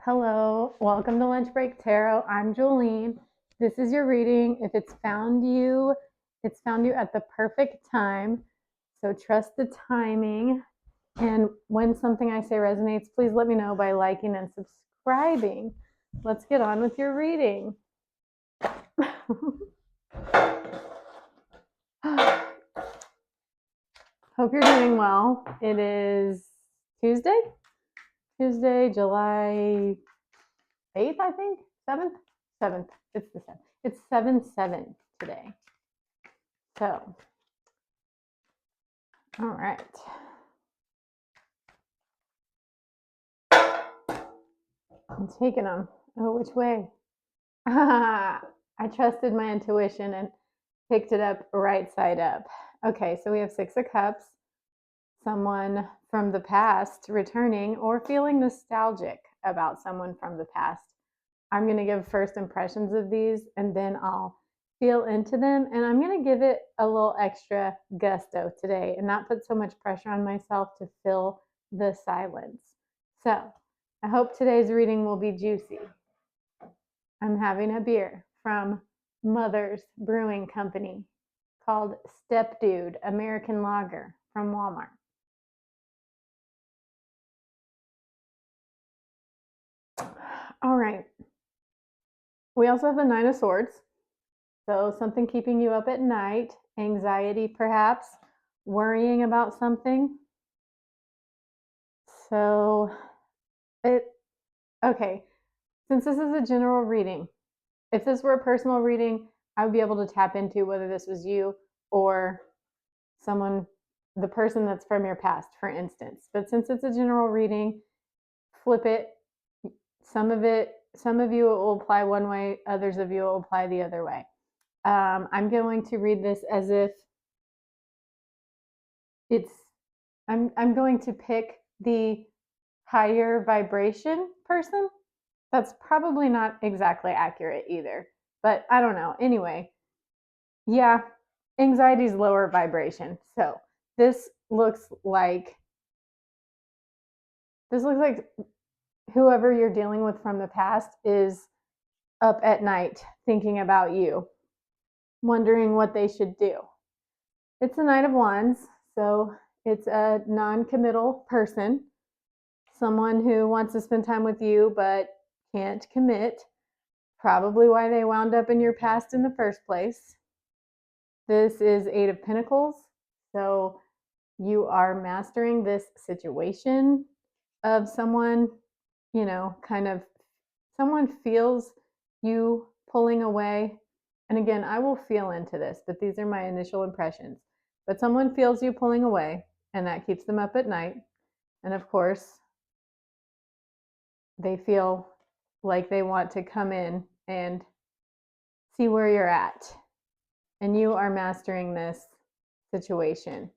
Hello, welcome to Lunch Break Tarot. I'm Jolene. This is your reading. If it's found you at the perfect time. So trust the timing. And when something I say resonates, please let me know by liking and subscribing. Let's get on with your reading. Hope you're doing well. It is Tuesday, July 8th, I think. 7th? 7th. It's the 7th. It's 7/7 today. So, all right. I'm taking them. Oh, which way? I trusted my intuition and picked it up right side up. Okay, so we have Six of Cups. Someone from the past returning or feeling nostalgic about someone from the past. I'm going to give first impressions of these and then I'll feel into them. And I'm going to give it a little extra gusto today and not put so much pressure on myself to fill the silence. So I hope today's reading will be juicy. I'm having a beer from Mother's Brewing Company called Step Dude American Lager from Walmart. All right. We also have the Nine of Swords. So something keeping you up at night, anxiety perhaps, worrying about something. So okay, since this is a general reading, if this were a personal reading, I would be able to tap into whether this was you or someone, the person that's from your past, for instance. But since it's a general reading, flip it. Some of you it will apply one way, others of you it will apply the other way. I'm going to read this as if I'm going to pick the higher vibration person. That's probably not exactly accurate either, but I don't know. Anyway, yeah, anxiety is lower vibration. So this looks like whoever you're dealing with from the past is up at night thinking about you, wondering what they should do. It's a Knight of Wands, so it's a non-committal person, someone who wants to spend time with you but can't commit, probably why they wound up in your past in the first place. This is Eight of Pentacles, so you are mastering this situation of someone, kind of someone feels you pulling away. And again, I will feel into this, but these are my initial impressions. But someone feels you pulling away, and that keeps them up at night. And of course, they feel like they want to come in and see where you're at. And you are mastering this situation.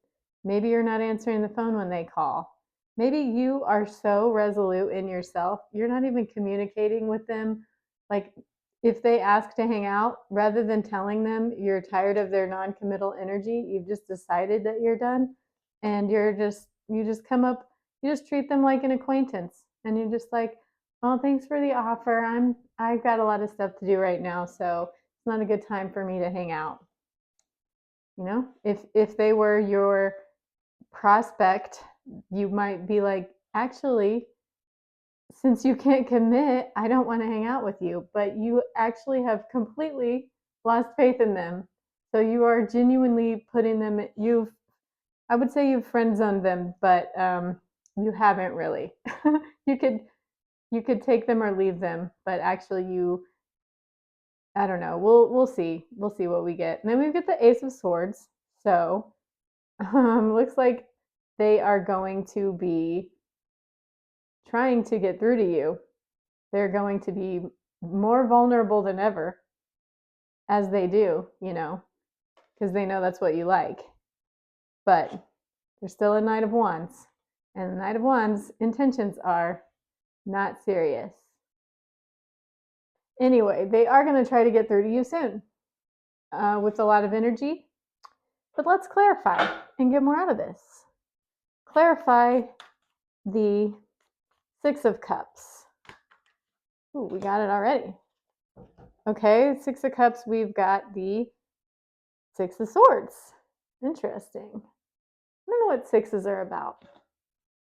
Maybe you're not answering the phone when they call. Maybe you are so resolute in yourself, you're not even communicating with them. Like if they ask to hang out, rather than telling them you're tired of their non-committal energy, you've just decided that you're done, and you just come up, you just treat them like an acquaintance, and you're just like, oh, thanks for the offer. I've got a lot of stuff to do right now, so it's not a good time for me to hang out. If they were your prospect, you might be like, actually, since you can't commit, I don't want to hang out with you. But you actually have completely lost faith in them. So you are genuinely putting them, I would say you've friend zoned them, but you haven't really. you could take them or leave them, but actually I don't know. We'll see. We'll see what we get. And then we've got the Ace of Swords. So looks like they are going to be trying to get through to you. They're going to be more vulnerable than ever, as they do, because they know that's what you like. But they're still a Knight of Wands. And the Knight of Wands intentions are not serious. Anyway, they are going to try to get through to you soon with a lot of energy. But let's clarify and get more out of this. Clarify the Six of Cups. Ooh, we got it already. Okay, Six of Cups, we've got the Six of Swords. Interesting. I don't know what sixes are about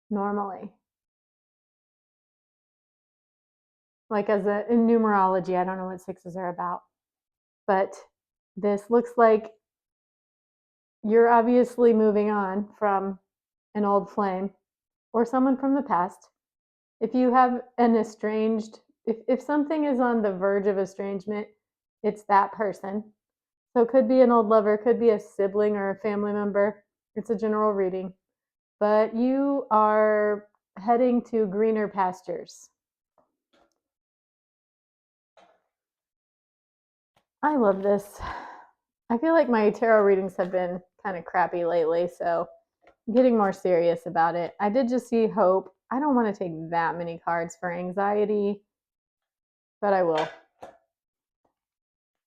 normally. Like in numerology, I don't know what sixes are about. But this looks like you're obviously moving on from an old flame or someone from the past. If you have an estranged, if something is on the verge of estrangement, it's that person. So it could be an old lover, could be a sibling or a family member. It's a general reading. But you are heading to greener pastures. I love this. I feel like my tarot readings have been kind of crappy lately, so I'm getting more serious about it. I did just see hope. I don't want to take that many cards for anxiety, but I will.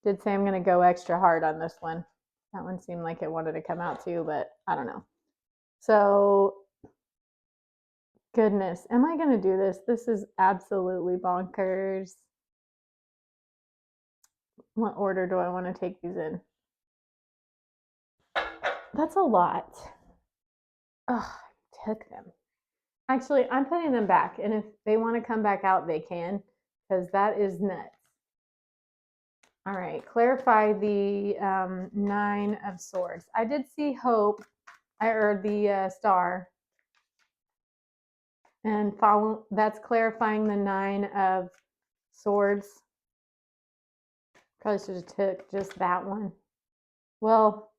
Did say I'm going to go extra hard on this one. That one seemed like it wanted to come out too, but I don't know. So, goodness, am I going to do this? This is absolutely bonkers. What order do I want to take these in? That's a lot. Oh, I took them. Actually, I'm putting them back, and if they want to come back out, they can, because that is nuts. All right, clarify the Nine of Swords. I did see hope, or the star, and follow. That's clarifying the Nine of Swords. Probably should have took just that one. Well,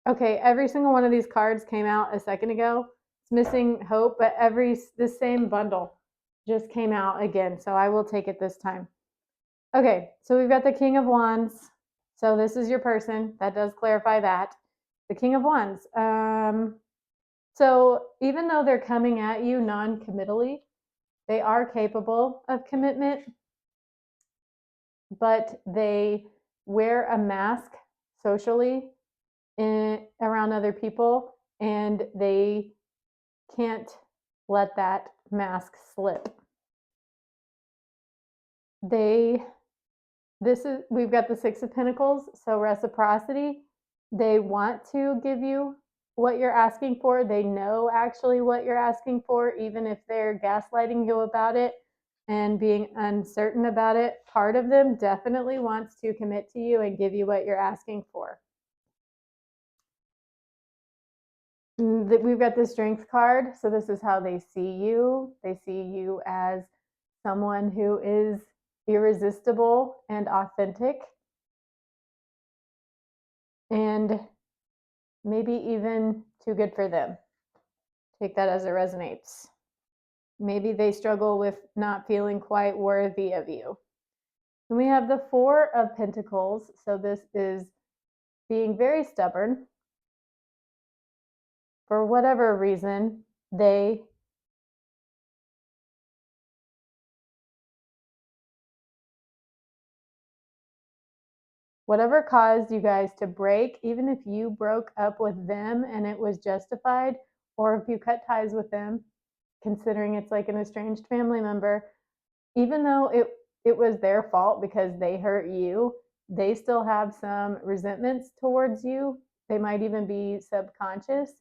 okay, every single one of these cards came out a second ago. It's missing hope, but the same bundle just came out again, so I will take it this time. Okay, so we've got the King of Wands. So this is your person. That does clarify that. The King of Wands. So even though they're coming at you non-committally, they are capable of commitment, but they wear a mask socially around other people, and they can't let that mask slip. We've got the Six of Pentacles, so reciprocity. They want to give you what you're asking for. They know actually what you're asking for, even if they're gaslighting you about it and being uncertain about it. Part of them definitely wants to commit to you and give you what you're asking for. We've got the Strength card, so this is how they see you. They see you as someone who is irresistible and authentic, and maybe even too good for them. Take that as it resonates. Maybe they struggle with not feeling quite worthy of you. And we have the Four of Pentacles. So this is being very stubborn. For whatever reason, whatever caused you guys to break, even if you broke up with them and it was justified, or if you cut ties with them, considering it's like an estranged family member, even though it was their fault because they hurt you, they still have some resentments towards you. They might even be subconscious,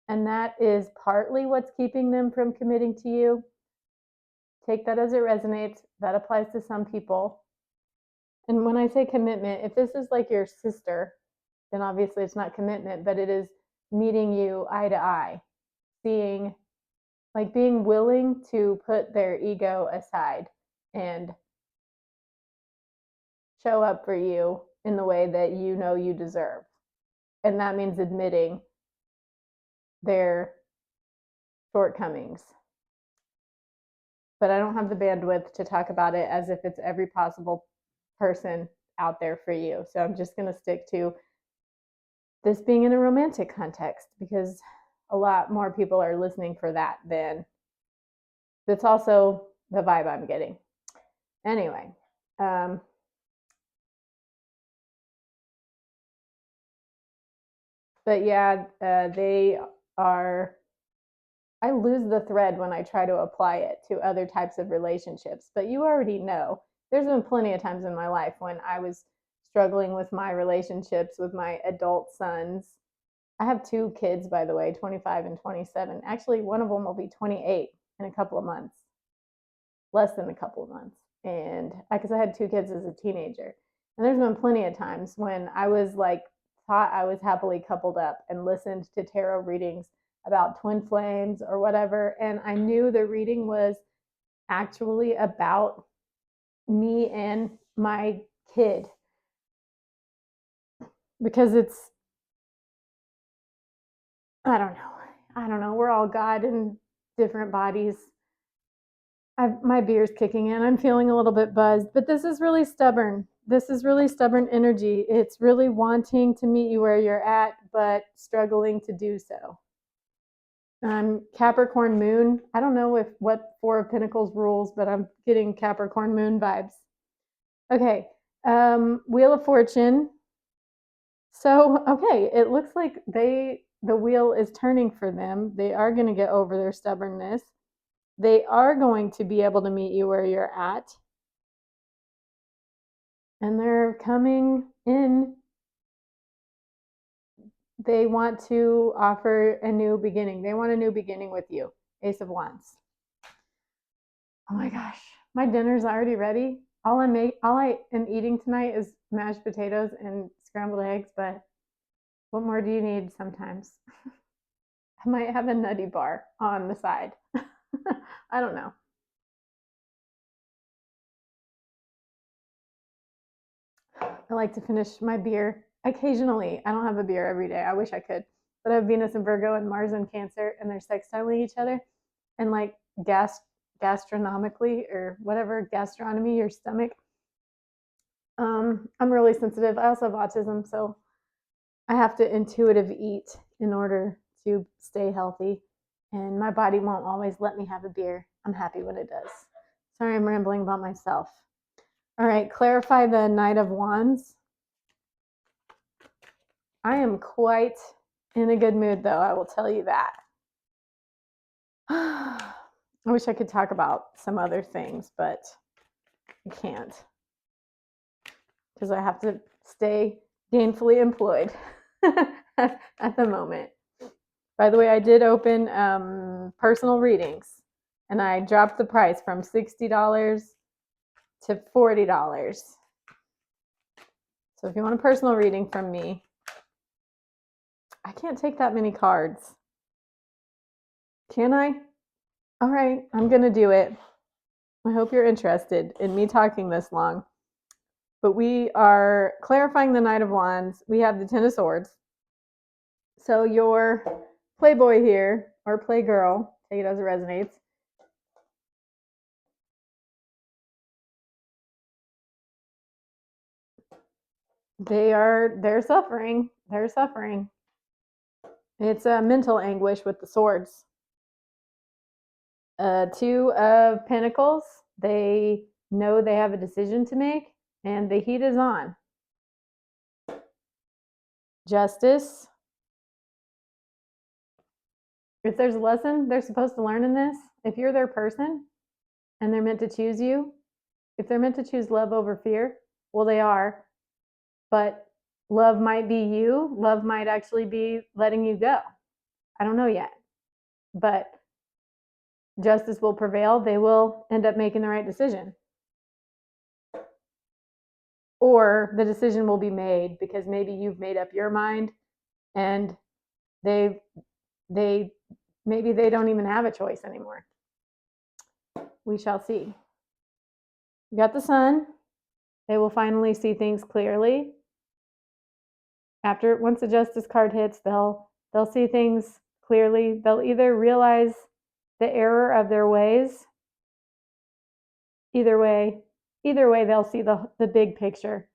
and that is partly what's keeping them from committing to you. Take that as it resonates. That applies to some people. And when I say commitment, if this is like your sister, then obviously it's not commitment, but it is meeting you eye to eye, seeing, like being willing to put their ego aside and show up for you in the way that you know you deserve. And that means admitting their shortcomings. But I don't have the bandwidth to talk about it as if it's every possible person out there for you. So I'm just going to stick to this being in a romantic context, because a lot more people are listening for that than that's also the vibe I'm getting. Anyway, but yeah, they are I lose the thread when I try to apply it to other types of relationships. But you already know there's been plenty of times in my life when I was struggling with my relationships with my adult sons. I have two kids, by the way, 25 and 27. Actually, one of them will be 28 in a couple of months, less than a couple of months. And because I had two kids as a teenager. And there's been plenty of times when I was like, thought I was happily coupled up and listened to tarot readings about twin flames or whatever. And I knew the reading was actually about me and my kid because it's, I don't know. I don't know. We're all God in different bodies. My beer's kicking in. I'm feeling a little bit buzzed, but this is really stubborn. This is really stubborn energy. It's really wanting to meet you where you're at, but struggling to do so. Capricorn moon. I don't know if what Four of Pentacles rules, but I'm getting Capricorn moon vibes. Okay. Wheel of Fortune. So, okay, it looks like the wheel is turning for them. They are going to get over their stubbornness. They are going to be able to meet you where you're at. And they're coming in. They want to offer a new beginning. They want a new beginning with you. Ace of Wands. Oh my gosh, my dinner's already ready. All I am eating tonight is mashed potatoes and scrambled eggs, but what more do you need sometimes? I might have a nutty bar on the side. I don't know. I like to finish my beer occasionally. I don't have a beer every day. I wish I could. But I have Venus and Virgo and Mars and Cancer, and they're sextiling each other. And like gastronomically or whatever, gastronomy, your stomach. I'm really sensitive. I also have autism, so I have to intuitive eat in order to stay healthy. And my body won't always let me have a beer. I'm happy when it does. Sorry, I'm rambling about myself. All right, clarify the Knight of Wands. I am quite in a good mood, though, I will tell you that. I wish I could talk about some other things, but I can't because I have to stay gainfully employed at the moment. By the way, I did open personal readings, and I dropped the price from $60 to $40. So if you want a personal reading from me, I can't take that many cards. Can I? All right, I'm going to do it. I hope you're interested in me talking this long. But we are clarifying the Knight of Wands. We have the Ten of Swords. So your playboy here, or playgirl, take it as it resonates. They're suffering. They're suffering. It's a mental anguish with the swords. Two of Pentacles. They know they have a decision to make, and the heat is on. Justice. If there's a lesson they're supposed to learn in this, if you're their person and they're meant to choose you, if they're meant to choose love over fear, well, they are. But love might be you. Love might actually be letting you go. I don't know yet. But justice will prevail. They will end up making the right decision. Or the decision will be made because maybe you've made up your mind and they maybe they don't even have a choice anymore. We shall see. You got the Sun. They will finally see things clearly. Once the Justice card hits, they'll see things clearly. They'll either realize the error of their ways. Either way, they'll see the big picture.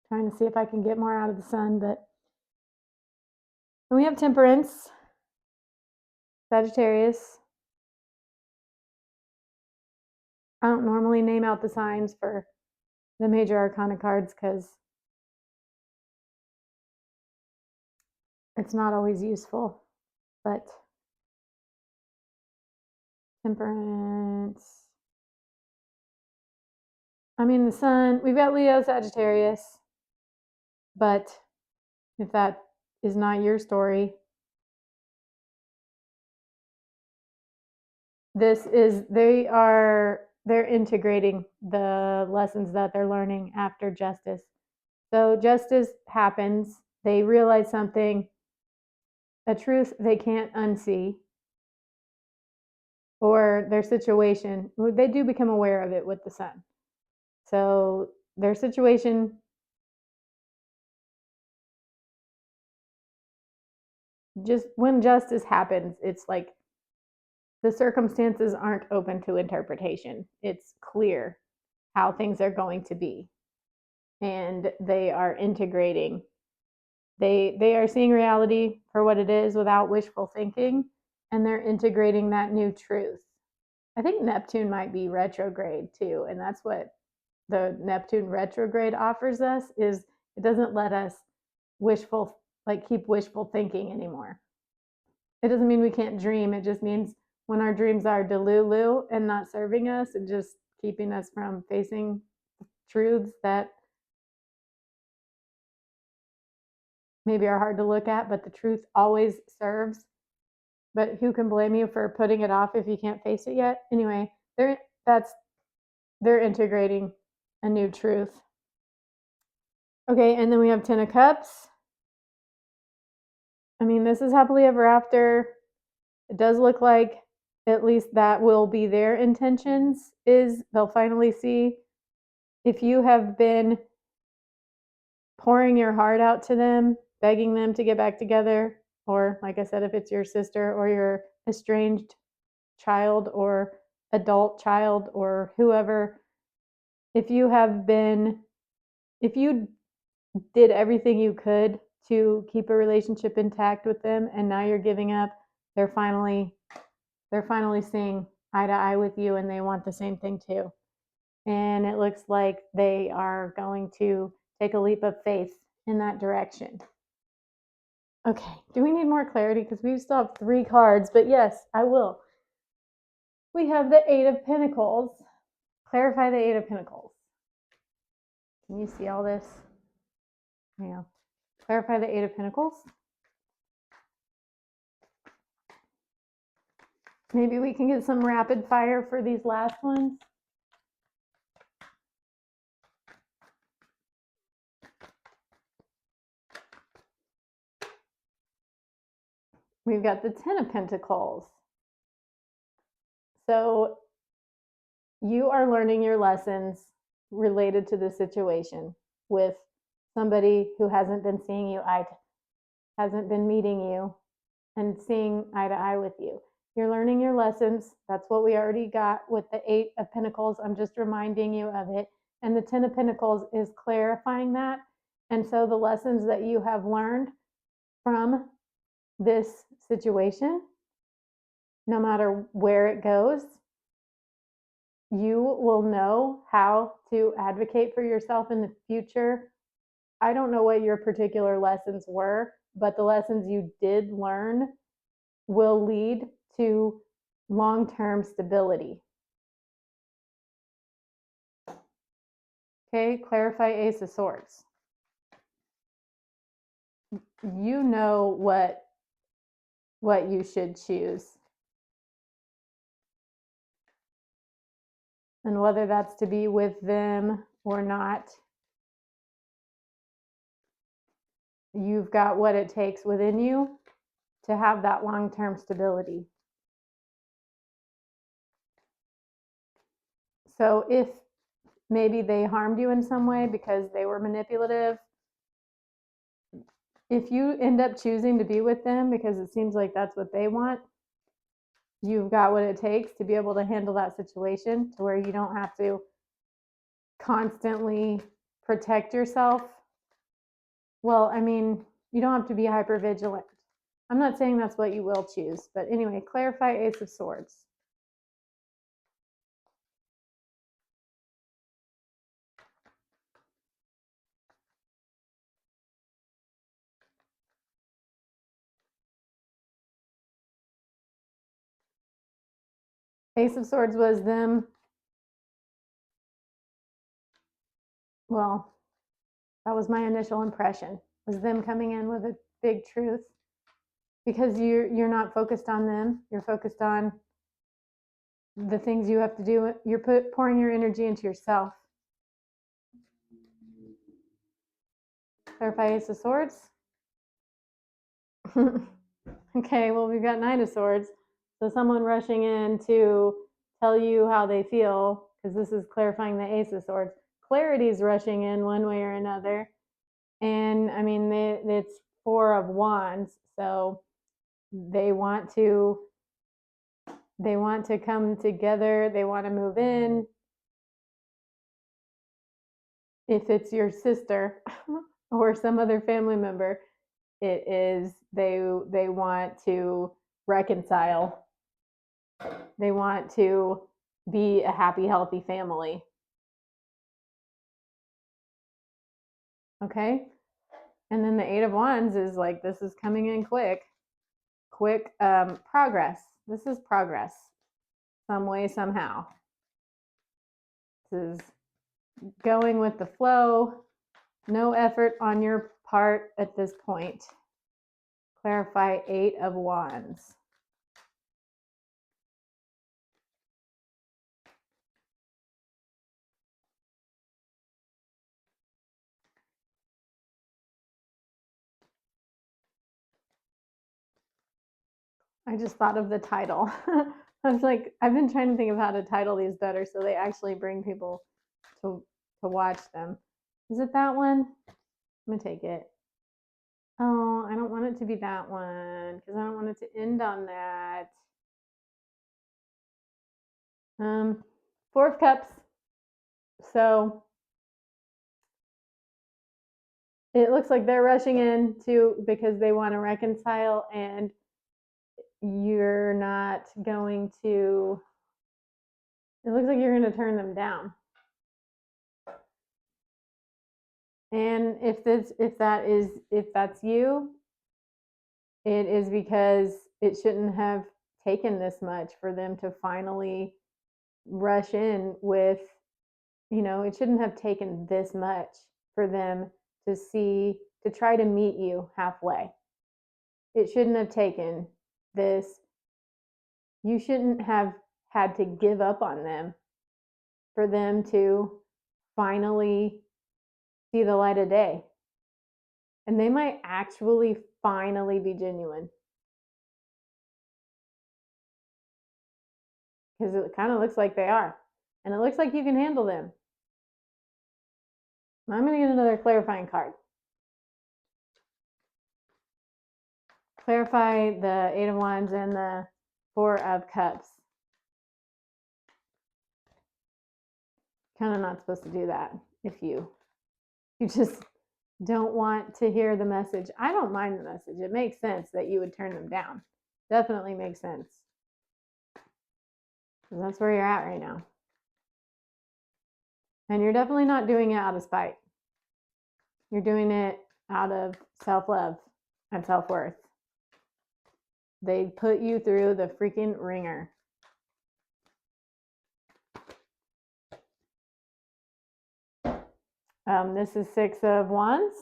Trying to see if I can get more out of the Sun, but and we have Temperance, Sagittarius. I don't normally name out the signs for the major arcana cards because It's not always useful, but temperance. I mean, the sun, we've got Leo, Sagittarius, but if that is not your story, they're integrating the lessons that they're learning after justice. So justice happens, they realize something, a truth they can't unsee, or their situation, they do become aware of it with the sun. So their situation, just when justice happens, it's like the circumstances aren't open to interpretation. It's clear how things are going to be. And they are integrating. They are seeing reality for what it is without wishful thinking, and they're integrating that new truth. I think Neptune might be retrograde too, and that's what the Neptune retrograde offers us, is it doesn't let us keep wishful thinking anymore. It doesn't mean we can't dream. It just means when our dreams are delulu and not serving us and just keeping us from facing truths that maybe are hard to look at, but the truth always serves. But who can blame you for putting it off if you can't face it yet? Anyway, they're integrating a new truth. Okay, and then we have 10 of Cups. I mean, this is happily ever after. It does look like at least that will be their intentions, is they'll finally see if you have been pouring your heart out to them, begging them to get back together, or like I said, if it's your sister or your estranged child or adult child or whoever, if you did everything you could to keep a relationship intact with them and now you're giving up, they're finally seeing eye to eye with you and they want the same thing too. And it looks like they are going to take a leap of faith in that direction. Okay, do we need more clarity? Because we still have 3 cards, but yes, I will. We have the 8 of Pentacles. Clarify the 8 of Pentacles. Can you see all this? Yeah. Clarify the 8 of Pentacles. Maybe we can get some rapid fire for these last ones. We've got the 10 of Pentacles. So you are learning your lessons related to the situation with somebody who hasn't been seeing you hasn't been meeting you and seeing eye to eye with you. You're learning your lessons. That's what we already got with the 8 of Pentacles. I'm just reminding you of it. And the 10 of Pentacles is clarifying that. And so the lessons that you have learned from this situation, no matter where it goes, you will know how to advocate for yourself in the future. I don't know what your particular lessons were, but the lessons you did learn will lead to long-term stability. Okay, clarify Ace of Swords. You know what you should choose. And whether that's to be with them or not, you've got what it takes within you to have that long-term stability. So if maybe they harmed you in some way because they were manipulative, if you end up choosing to be with them because it seems like that's what they want, you've got what it takes to be able to handle that situation to where you don't have to constantly protect yourself. Well, I mean, you don't have to be hyper vigilant. I'm not saying that's what you will choose, but anyway, clarify Ace of Swords. Ace of Swords was them, well, that was my initial impression, was them coming in with a big truth, because you're not focused on them, you're focused on the things you have to do. You're pouring your energy into yourself. Clarify Ace of Swords. Okay, well, we've got Knight of Swords. So someone rushing in to tell you how they feel, because this is clarifying the Ace of Swords. Clarity is rushing in one way or another. And I mean, it's Four of Wands. So they want to come together. They want to move in. If it's your sister or some other family member, it is they want to reconcile. They want to be a happy, healthy family. Okay? And then the Eight of Wands is like, this is coming in quick progress. This is progress, some way, somehow. This is going with the flow, no effort on your part at this point. Clarify Eight of Wands. I just thought of the title. I was like, I've been trying to think of how to title these better so they actually bring people to watch them. Is it that one? I'm gonna take it. Oh, I don't want it to be that one because I don't want it to end on that. Four of Cups. So it looks like they're rushing in too because they want to reconcile, and you're not going to. It looks like you're going to turn them down. And if that's you, it is because it shouldn't have taken this much for them to finally rush in with, it shouldn't have taken this much for them to try to meet you halfway. It shouldn't have taken this. You shouldn't have had to give up on them for them to finally see the light of day. And they might actually finally be genuine. Because it kind of looks like they are. And it looks like you can handle them. I'm going to get another clarifying card. Clarify the Eight of Wands and the Four of Cups. Kind of not supposed to do that if you just don't want to hear the message. I don't mind the message. It makes sense that you would turn them down. Definitely makes sense. Because that's where you're at right now. And you're definitely not doing it out of spite. You're doing it out of self-love and self-worth. They put you through the freaking ringer. This is Six of Wands.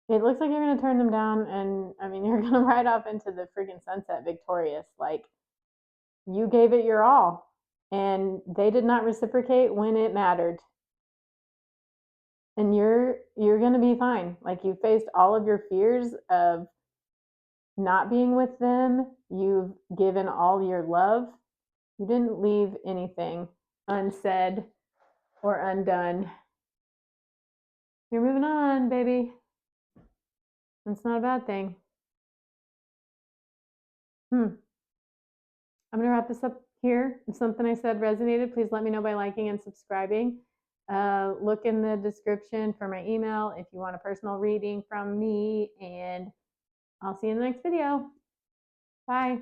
It looks like you're going to turn them down, and I mean, you're going to ride off into the freaking sunset victorious. Like, you gave it your all, and they did not reciprocate when it mattered. And you're going to be fine. Like, you faced all of your fears of not being with them. You've given all your love. You didn't leave anything unsaid or undone. You're moving on, baby. It's not a bad thing. I'm going to wrap this up here. If something I said resonated, please let me know by liking and subscribing. Look in the description for my email if you want a personal reading from me, and I'll see you in the next video. Bye.